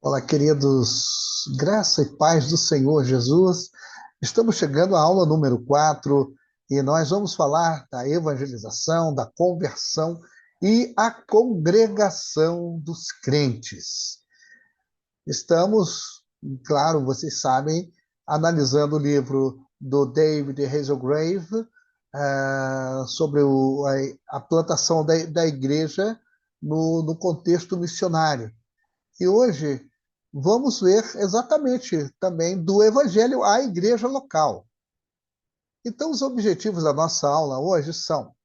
Olá, queridos, graça e paz do Senhor Jesus. Estamos chegando à aula número 4 e nós vamos falar da evangelização, da conversão e a congregação dos crentes. Estamos, claro, vocês sabem, analisando o livro do David Hazelgrave sobre a plantação da igreja no contexto missionário. E hoje vamos ver exatamente também do Evangelho à igreja local. Então, os objetivos da nossa aula hoje são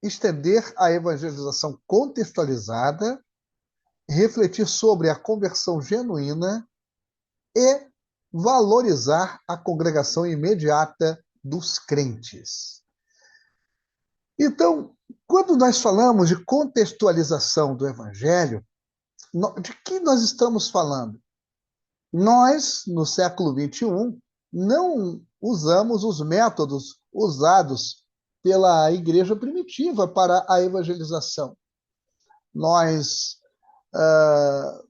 estender a evangelização contextualizada, refletir sobre a conversão genuína e valorizar a congregação imediata dos crentes. Então, quando nós falamos de contextualização do Evangelho, de que nós estamos falando? Nós, no século XXI, não usamos os métodos usados pela igreja primitiva para a evangelização. Nós, uh,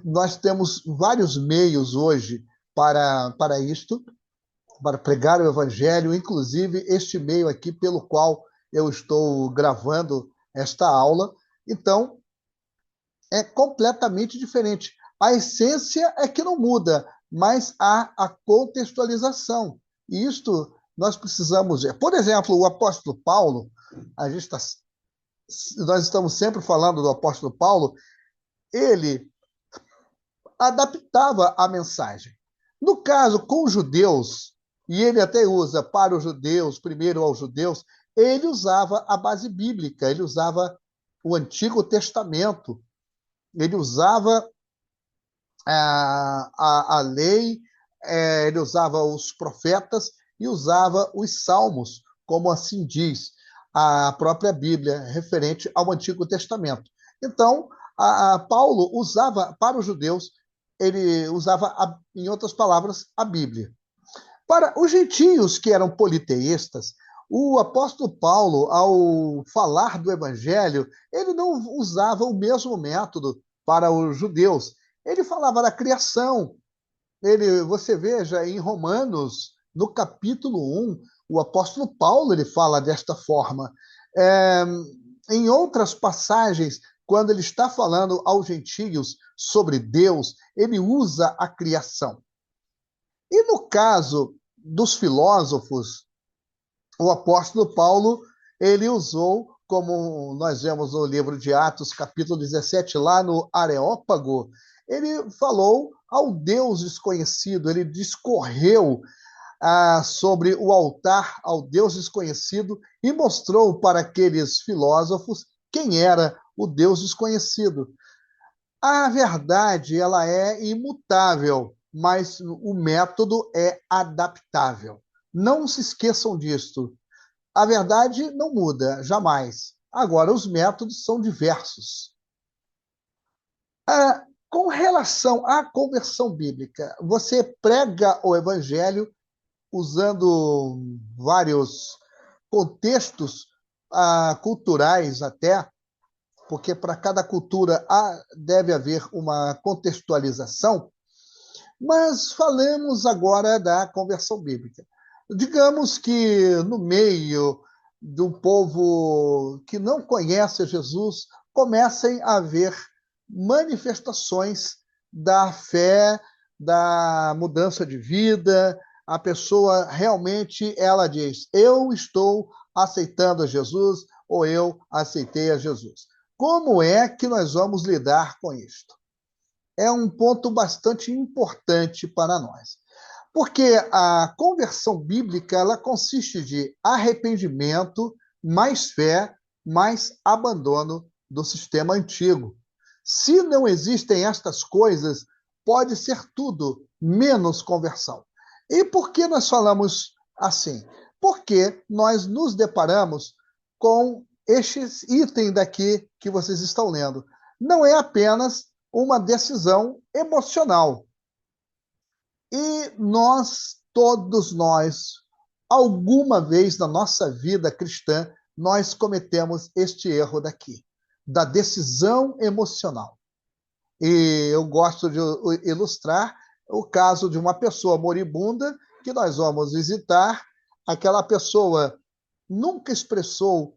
nós temos vários meios hoje para isto, para pregar o evangelho, inclusive este meio aqui pelo qual eu estou gravando esta aula. Então, é completamente diferente. A essência é que não muda, mas há a contextualização. E isto nós precisamos ver. Por exemplo, o apóstolo Paulo, a gente tá, nós estamos sempre falando do apóstolo Paulo, ele adaptava a mensagem. No caso, com os judeus, e ele até usa para os judeus, primeiro aos judeus, ele usava a base bíblica, ele usava o Antigo Testamento, ele usava a lei, ele usava os profetas e usava os salmos, como assim diz a própria Bíblia, referente ao Antigo Testamento. Então, Paulo usava, para os judeus, ele usava, em outras palavras, a Bíblia. Para os gentios, que eram politeístas, o apóstolo Paulo, ao falar do evangelho, ele não usava o mesmo método para os judeus. Ele falava da criação. Você veja em Romanos, no capítulo 1, o apóstolo Paulo ele fala desta forma. É, em outras passagens, quando ele está falando aos gentios sobre Deus, ele usa a criação. E no caso dos filósofos, o apóstolo Paulo, ele usou, como nós vemos no livro de Atos, capítulo 17, lá no Areópago, ele falou ao Deus desconhecido, ele discorreu sobre o altar ao Deus desconhecido e mostrou para aqueles filósofos quem era o Deus desconhecido. A verdade, ela é imutável, mas o método é adaptável. Não se esqueçam disto. A verdade não muda, jamais. Agora, os métodos são diversos. Com relação à conversão bíblica, você prega o evangelho usando vários contextos culturais até, porque para cada cultura deve haver uma contextualização, mas falemos agora da conversão bíblica. Digamos que no meio do povo que não conhece Jesus, comecem a haver manifestações da fé, da mudança de vida. A pessoa realmente, ela diz, eu estou aceitando a Jesus ou eu aceitei a Jesus. Como é que nós vamos lidar com isto? É um ponto bastante importante para nós. Porque a conversão bíblica ela consiste de arrependimento, mais fé, mais abandono do sistema antigo. Se não existem estas coisas, pode ser tudo menos conversão. E por que nós falamos assim? Porque nós nos deparamos com estes itens daqui que vocês estão lendo. Não é apenas uma decisão emocional. E todos nós, alguma vez na nossa vida cristã, nós cometemos este erro daqui. da decisão emocional. E eu gosto de ilustrar o caso de uma pessoa moribunda que nós vamos visitar. Aquela pessoa nunca expressou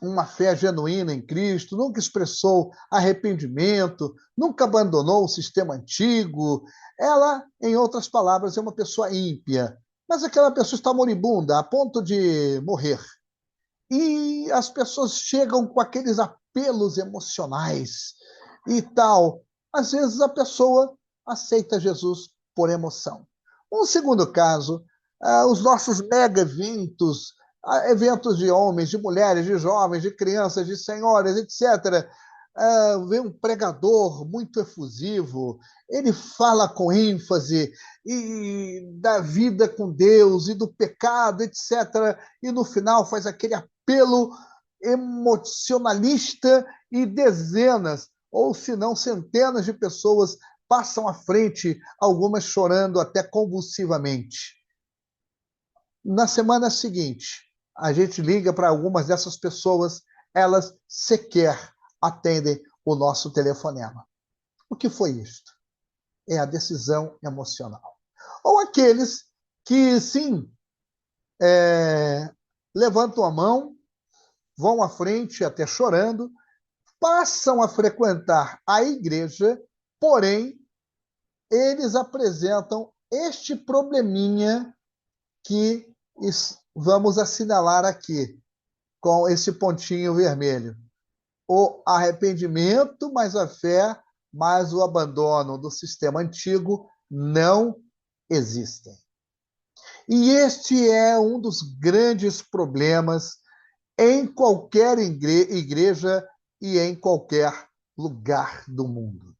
uma fé genuína em Cristo, nunca expressou arrependimento, nunca abandonou o sistema antigo. Ela, em outras palavras, é uma pessoa ímpia. Mas aquela pessoa está moribunda, a ponto de morrer. E as pessoas chegam com aqueles apelos emocionais e tal. Às vezes a pessoa aceita Jesus por emoção. Um segundo caso, os nossos mega eventos, eventos de homens, de mulheres, de jovens, de crianças, de senhoras, etc. Vem um pregador muito efusivo, ele fala com ênfase e da vida com Deus e do pecado, etc. E no final faz aquele apelo emocionalista e dezenas, ou se não centenas de pessoas passam à frente, algumas chorando até convulsivamente. Na semana seguinte, a gente liga para algumas dessas pessoas, elas sequer atendem o nosso telefonema. O que foi isto? É a decisão emocional. Ou aqueles que, sim, levantam a mão, vão à frente até chorando, passam a frequentar a igreja, porém, eles apresentam este probleminha que vamos assinalar aqui, com esse pontinho vermelho. O arrependimento, mais a fé, mais o abandono do sistema antigo não existem. E este é um dos grandes problemas em qualquer igreja e em qualquer lugar do mundo.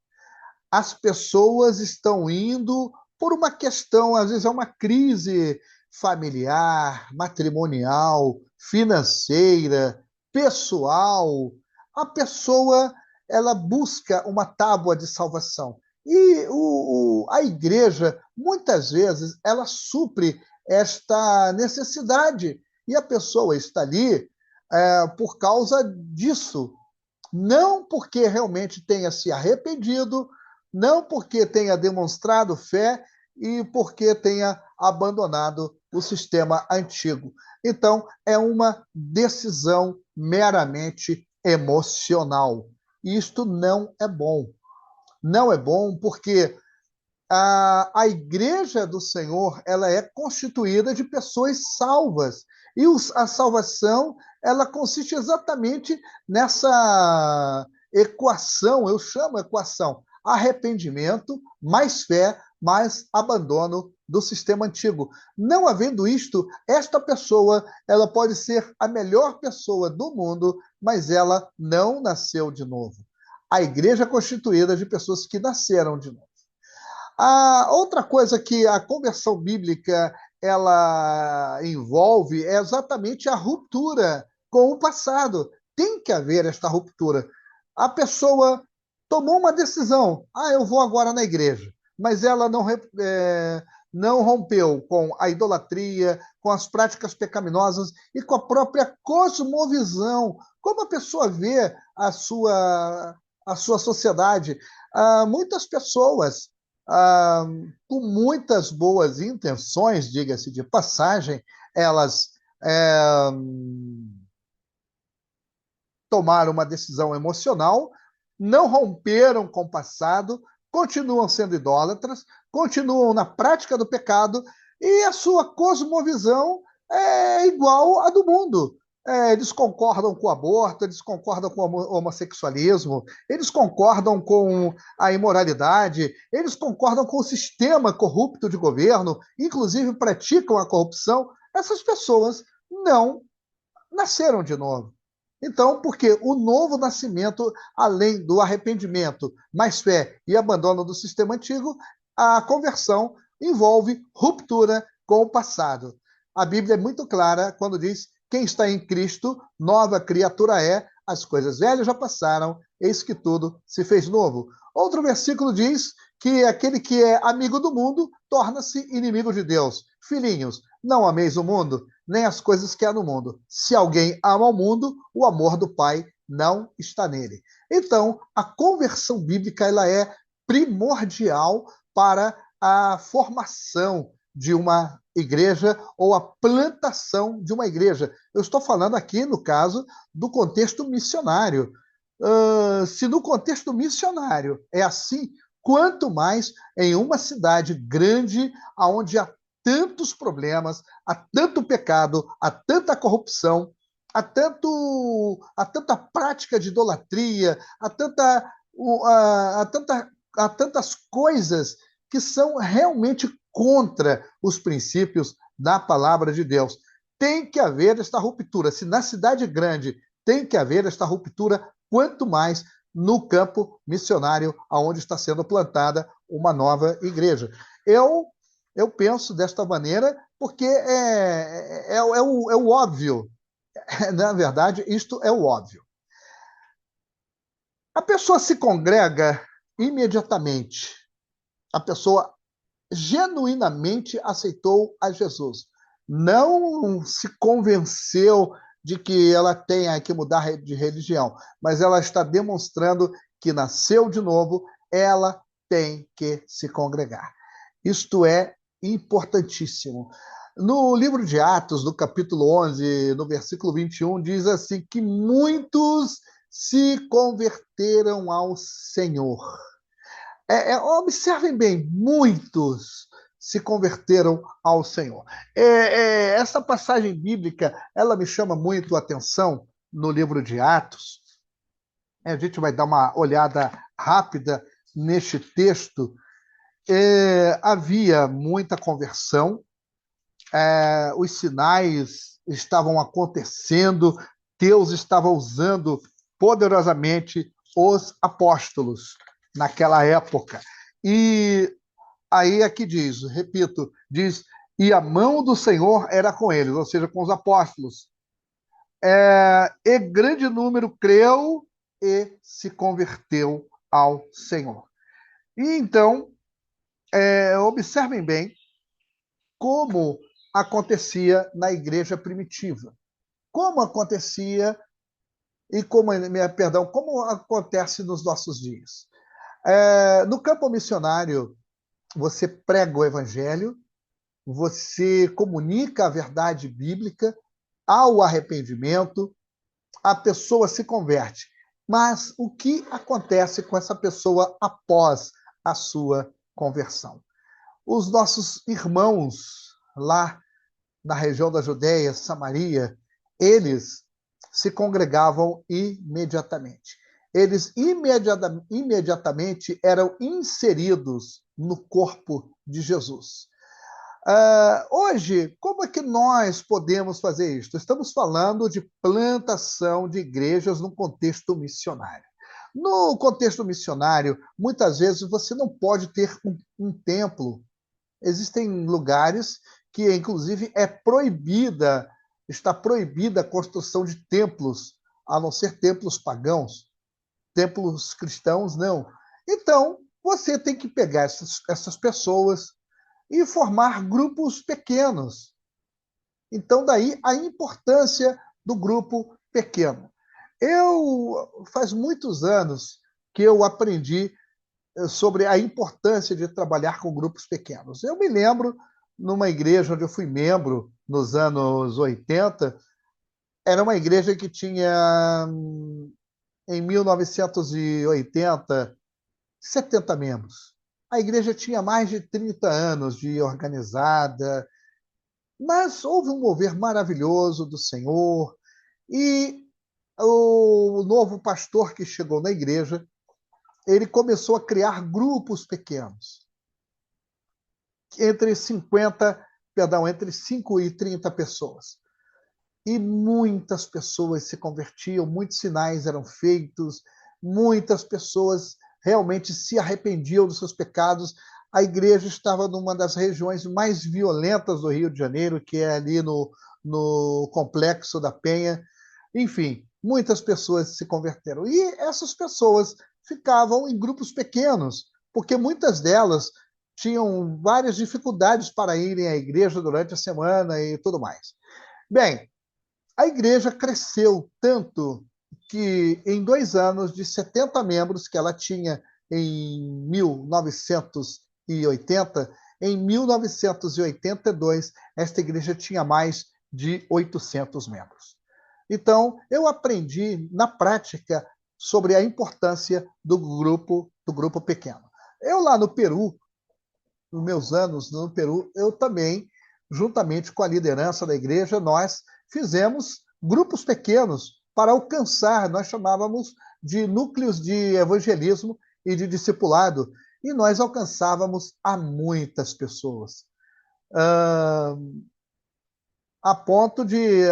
As pessoas estão indo por uma questão, às vezes é uma crise familiar, matrimonial, financeira, pessoal. A pessoa, ela busca uma tábua de salvação. E a igreja, muitas vezes, ela supre esta necessidade. E a pessoa está ali por causa disso. Não porque realmente tenha se arrependido, não porque tenha demonstrado fé e porque tenha abandonado o sistema antigo. Então, é uma decisão meramente emocional. E isto não é bom. Não é bom porque a igreja do Senhor, ela é constituída de pessoas salvas. E a salvação, ela consiste exatamente nessa equação, eu chamo equação, arrependimento, mais fé, mais abandono do sistema antigo. Não havendo isto, esta pessoa, ela pode ser a melhor pessoa do mundo, mas ela não nasceu de novo. A igreja é constituída de pessoas que nasceram de novo. A outra coisa que a conversão bíblica ela envolve é exatamente a ruptura com o passado. Tem que haver esta ruptura. A pessoa tomou uma decisão, eu vou agora na igreja, mas ela não rompeu com a idolatria, com as práticas pecaminosas e com a própria cosmovisão. Como a pessoa vê a sua sociedade? Muitas pessoas com muitas boas intenções, diga-se de passagem, elas tomaram uma decisão emocional, não romperam com o passado, continuam sendo idólatras, continuam na prática do pecado e a sua cosmovisão é igual à do mundo. Eles concordam com o aborto, eles concordam com o homossexualismo, eles concordam com a imoralidade, eles concordam com o sistema corrupto de governo, inclusive praticam a corrupção. Essas pessoas não nasceram de novo. Então, porque o novo nascimento, além do arrependimento, mais fé e abandono do sistema antigo, a conversão envolve ruptura com o passado. A Bíblia é muito clara quando diz: quem está em Cristo, nova criatura é, as coisas velhas já passaram, eis que tudo se fez novo. Outro versículo diz que aquele que é amigo do mundo torna-se inimigo de Deus. Filhinhos, não ameis o mundo, nem as coisas que há no mundo. Se alguém ama o mundo, o amor do Pai não está nele. Então, a conversão bíblica ela é primordial para a formação de uma igreja ou a plantação de uma igreja. Eu estou falando aqui, no caso, do contexto missionário. Se no contexto missionário é assim, quanto mais em uma cidade grande, onde há tantos problemas, há tanto pecado, há tanta corrupção, há tanta prática de idolatria, há tantas coisas que são realmente contra os princípios da palavra de Deus. Tem que haver esta ruptura. Se na cidade grande tem que haver esta ruptura, quanto mais no campo missionário, onde está sendo plantada uma nova igreja. Eu penso desta maneira porque é o óbvio. Na verdade, isto é o óbvio. A pessoa se congrega imediatamente. A pessoa genuinamente aceitou a Jesus. Não se convenceu de que ela tenha que mudar de religião, mas ela está demonstrando que nasceu de novo, ela tem que se congregar. Isto é importantíssimo. No livro de Atos, no capítulo 11, no versículo 21, diz assim que muitos se converteram ao Senhor. Observem bem, muitos se converteram ao Senhor. Essa passagem bíblica, ela me chama muito a atenção no livro de Atos. A gente vai dar uma olhada rápida neste texto. Havia muita conversão, os sinais estavam acontecendo, Deus estava usando poderosamente os apóstolos naquela época. E aí aqui diz, repito, diz, e a mão do Senhor era com eles, ou seja, com os apóstolos. E grande número creu e se converteu ao Senhor. E então, observem bem como acontecia na igreja primitiva. Como acontecia e como acontece nos nossos dias. No campo missionário, você prega o evangelho, você comunica a verdade bíblica, há o arrependimento, a pessoa se converte. Mas o que acontece com essa pessoa após a sua conversão? Os nossos irmãos lá na região da Judéia, Samaria, eles se congregavam imediatamente. Eles imediatamente eram inseridos no corpo de Jesus. Hoje, como é que nós podemos fazer isso? Estamos falando de plantação de igrejas no contexto missionário. No contexto missionário, muitas vezes você não pode ter um templo. Existem lugares que, inclusive, está proibida a construção de templos, a não ser templos pagãos. Templos cristãos, não. Então, você tem que pegar essas pessoas e formar grupos pequenos. Então, daí a importância do grupo pequeno. Faz muitos anos que eu aprendi sobre a importância de trabalhar com grupos pequenos. Eu me lembro, numa igreja onde eu fui membro nos anos 80, era uma igreja que tinha, em 1980, 70 membros. A igreja tinha mais de 30 anos de organizada, mas houve um mover maravilhoso do Senhor e o novo pastor que chegou na igreja, ele começou a criar grupos pequenos, entre 5 e 30 pessoas. E muitas pessoas se convertiam, muitos sinais eram feitos, muitas pessoas realmente se arrependiam dos seus pecados. A igreja estava numa das regiões mais violentas do Rio de Janeiro, que é ali no Complexo da Penha. Enfim, muitas pessoas se converteram. E essas pessoas ficavam em grupos pequenos, porque muitas delas tinham várias dificuldades para irem à igreja durante a semana e tudo mais. Bem, a igreja cresceu tanto que em 2 anos, de 70 membros que ela tinha em 1980, em 1982, esta igreja tinha mais de 800 membros. Então, eu aprendi na prática sobre a importância do grupo pequeno. Eu lá no Peru, nos meus anos no Peru, eu também, juntamente com a liderança da igreja, nós fizemos grupos pequenos para alcançar, nós chamávamos de núcleos de evangelismo e de discipulado, e nós alcançávamos a muitas pessoas. Ah, a ponto de,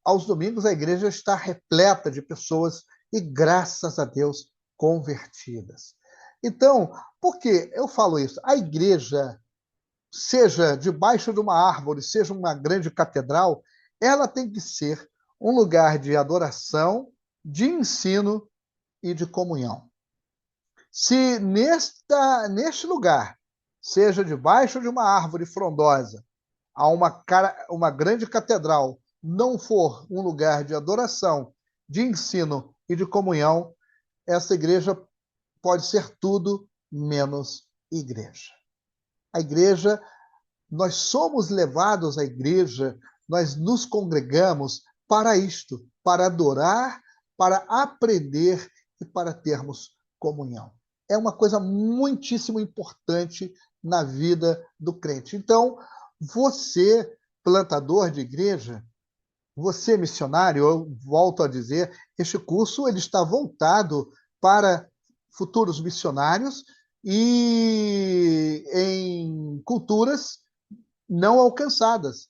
aos domingos, a igreja está repleta de pessoas e, graças a Deus, convertidas. Então, por que eu falo isso? A igreja, seja debaixo de uma árvore, seja uma grande catedral, ela tem que ser um lugar de adoração, de ensino e de comunhão. Se neste lugar, seja debaixo de uma árvore frondosa, a uma grande catedral, não for um lugar de adoração, de ensino e de comunhão, essa igreja pode ser tudo menos igreja. A igreja, nós somos levados à igreja, nós nos congregamos para isto, para adorar, para aprender e para termos comunhão. É uma coisa muitíssimo importante na vida do crente. Então, você, plantador de igreja, você, missionário, eu volto a dizer, este curso ele está voltado para futuros missionários e em culturas não alcançadas.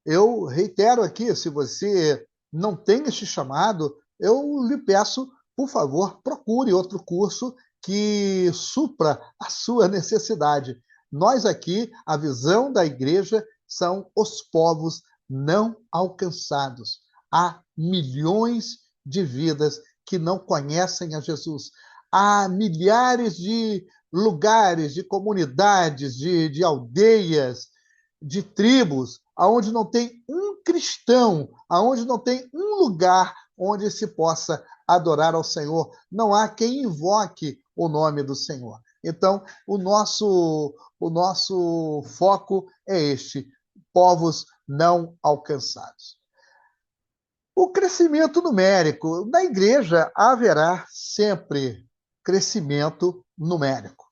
Eu reitero aqui, se você não tem este chamado, eu lhe peço, por favor, procure outro curso que supra a sua necessidade. Nós aqui, a visão da igreja são os povos não alcançados. Há milhões de vidas que não conhecem a Jesus. Há milhares de lugares, de comunidades, de aldeias, de tribos, aonde não tem um cristão, aonde não tem um lugar onde se possa adorar ao Senhor. Não há quem invoque o nome do Senhor. Então, o nosso foco é este: povos não alcançados. O crescimento numérico. Na igreja haverá sempre crescimento numérico.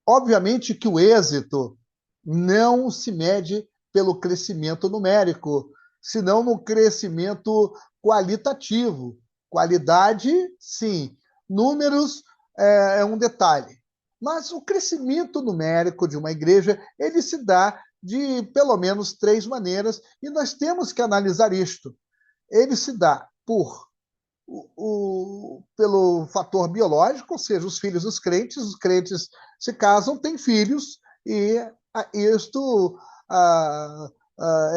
Obviamente que o êxito não se mede pelo crescimento numérico, senão no crescimento qualitativo. Qualidade, sim. Números é um detalhe. Mas o crescimento numérico de uma igreja, ele se dá de pelo menos 3 maneiras, e nós temos que analisar isto. Ele se dá pelo fator biológico, ou seja, os filhos dos crentes, os crentes se casam, têm filhos, e isto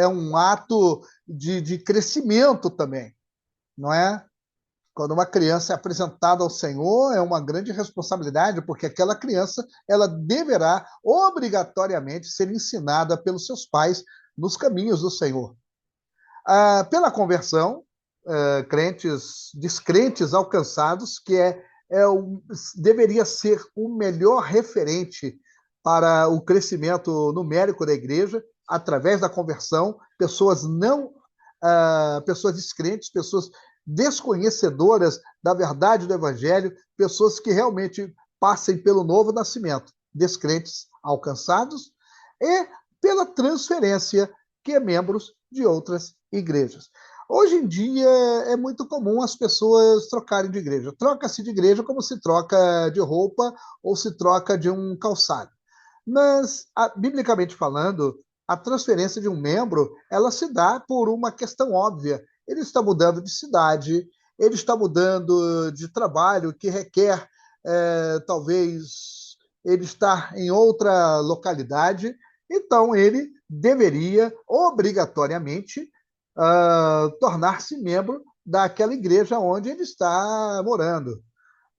é um ato de crescimento também, não é? Quando uma criança é apresentada ao Senhor, é uma grande responsabilidade, porque aquela criança ela deverá obrigatoriamente ser ensinada pelos seus pais nos caminhos do Senhor. Pela conversão, descrentes alcançados, que deveria ser o melhor referente para o crescimento numérico da igreja, através da conversão, pessoas descrentes, pessoas desconhecedoras da verdade do evangelho, pessoas que realmente passem pelo novo nascimento, descrentes alcançados, e pela transferência, que é membros de outras igrejas. Hoje em dia é muito comum as pessoas trocarem de igreja. Troca-se de igreja como se troca de roupa ou se troca de um calçado. Mas, biblicamente falando, a transferência de um membro, ela se dá por uma questão óbvia. Ele está mudando de cidade, ele está mudando de trabalho, que requer, talvez, ele estar em outra localidade, então ele deveria, obrigatoriamente, tornar-se membro daquela igreja onde ele está morando.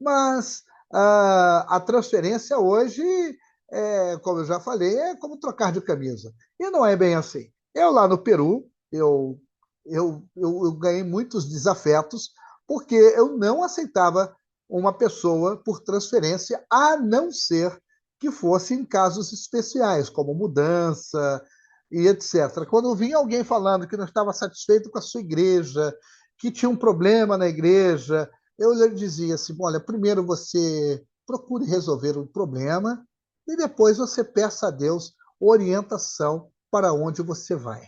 Mas a transferência hoje, como eu já falei, é como trocar de camisa. E não é bem assim. Eu lá no Peru, eu ganhei muitos desafetos, porque eu não aceitava uma pessoa por transferência, a não ser que fosse em casos especiais, como mudança e etc. Quando vinha alguém falando que não estava satisfeito com a sua igreja, que tinha um problema na igreja, eu lhe dizia assim: olha, primeiro você procure resolver o problema e depois você peça a Deus orientação para onde você vai.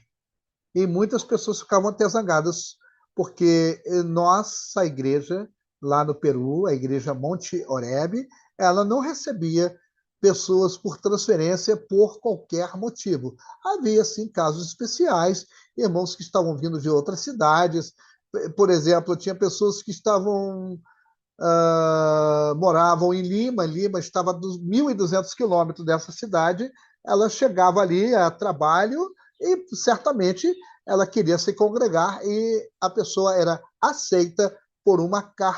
E muitas pessoas ficavam até zangadas, porque nossa igreja, lá no Peru, a igreja Monte Oreb, ela não recebia pessoas por transferência por qualquer motivo. Havia, sim, casos especiais, irmãos que estavam vindo de outras cidades. Por exemplo, tinha pessoas que moravam em Lima. Lima estava a 1.200 quilômetros dessa cidade. Ela chegava ali a trabalho e certamente ela queria se congregar e a pessoa era aceita por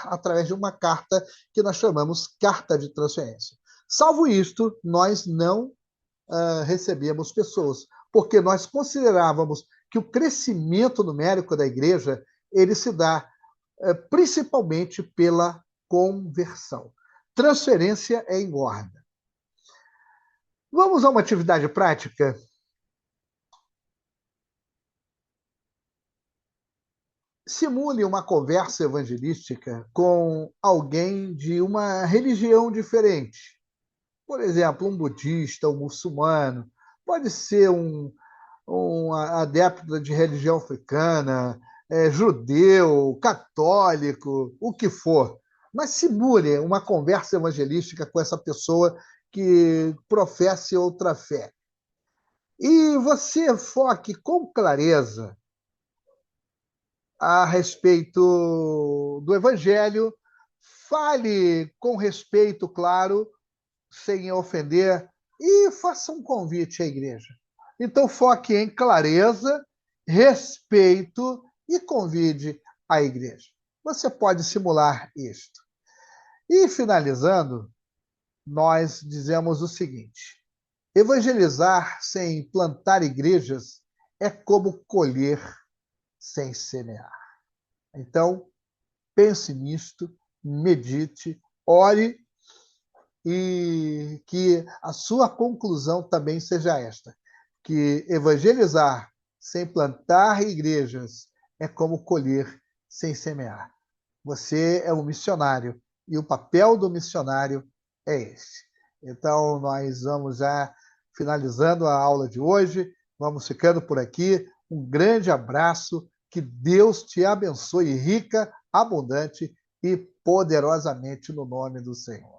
através de uma carta que nós chamamos carta de transferência. Salvo isto, nós não recebíamos pessoas, porque nós considerávamos que o crescimento numérico da igreja ele se dá principalmente pela conversão. Transferência é engorda. Vamos a uma atividade prática? Simule uma conversa evangelística com alguém de uma religião diferente. Por exemplo, um budista, um muçulmano, pode ser um adepto de religião africana, judeu, católico, o que for. Mas simule uma conversa evangelística com essa pessoa que professe outra fé. E você foque com clareza a respeito do Evangelho, fale com respeito, claro, sem ofender, e faça um convite à igreja. Então, foque em clareza, respeito e convide a igreja. Você pode simular isto. E, finalizando, nós dizemos o seguinte: evangelizar sem plantar igrejas é como colher sem semear. Então, pense nisto, medite, ore e que a sua conclusão também seja esta: que evangelizar sem plantar igrejas é como colher sem semear. Você é um missionário e o papel do missionário é esse. Então, nós vamos já finalizando a aula de hoje, vamos ficando por aqui. Um grande abraço, que Deus te abençoe rica, abundante e poderosamente no nome do Senhor.